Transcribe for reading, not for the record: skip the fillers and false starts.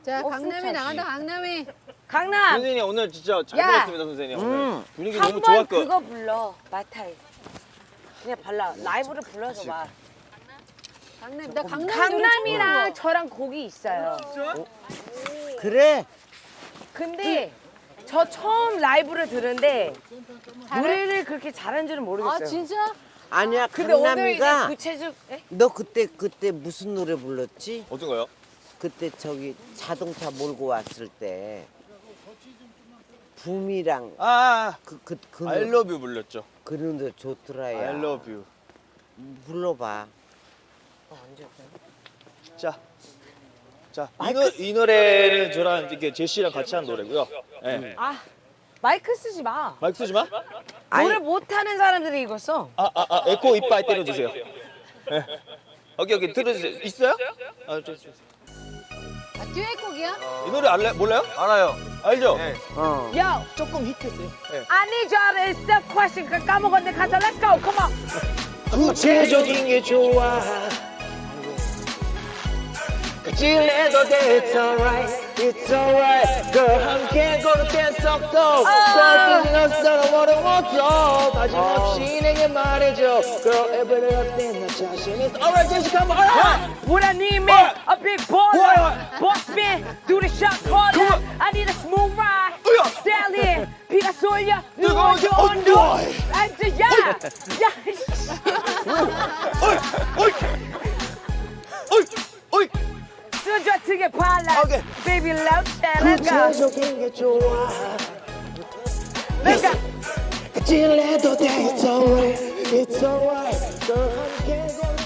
자, 강남이 나간다, 강남이. 강남. 선생님 오늘 진짜 잘 야. 먹었습니다, 선생님. 오늘 분위기 너무 한번 좋았고. 그거 불러. 마타이. 그냥 발라. 라이브를 불러줘 봐. 강남, 나 강남 강남이랑 저랑 곡이 있어요. 그래? 근데 저 처음 라이브를 들은데 노래를 그렇게 잘한 줄은 모르겠어요. 아, 진짜? 아니야, 근데 오늘 이제 강남이가 구체적 에? 너 그때 무슨 노래 불렀지? 어떤 거요? 그때 저기 자동차 몰고 왔을 때 붐이랑 그 I 노래, love you 불렀죠. 그 노래 좋더라 야. I love you. 불러봐. 언제 자, 이 노래는 저랑 이렇게 제시랑 같이 한 노래고요. 네. 아 마이크 쓰지 마. 마이크 쓰지 마. 노래 못하는 사람들이 이거 써. 에코 이빨 때려주세요. 네. 오케이, 들어주세요. 있어요? 아, 듀엣곡이야? 이 노래 몰라요? 알아요. 알죠? 네. 야, 조금 히트했어요. 네. I need you to stop question. 까먹었는데 가자. Let's go. Come on. 구체적인 게 좋아. 거칠해도 that's alright, it's alright. girl 함께 걸을 땐 썩도 썩이는 없어 멀어워도 빠짐없이 내게 말해줘. girl every day 나 자신 있어. alright, Jessica, come on, alright. What I need me, a big baller, boss man, do the shot harder. I need a smooth ride, stallion, 비가 쏠려, 누가 온도. 앉아, 야, 어이. 수저 특에 발라, 오케이. baby love, let's go. 구체적인 게 좋아. Let's go. 거칠해도 that's alright, it's alright. girl 함께 걸을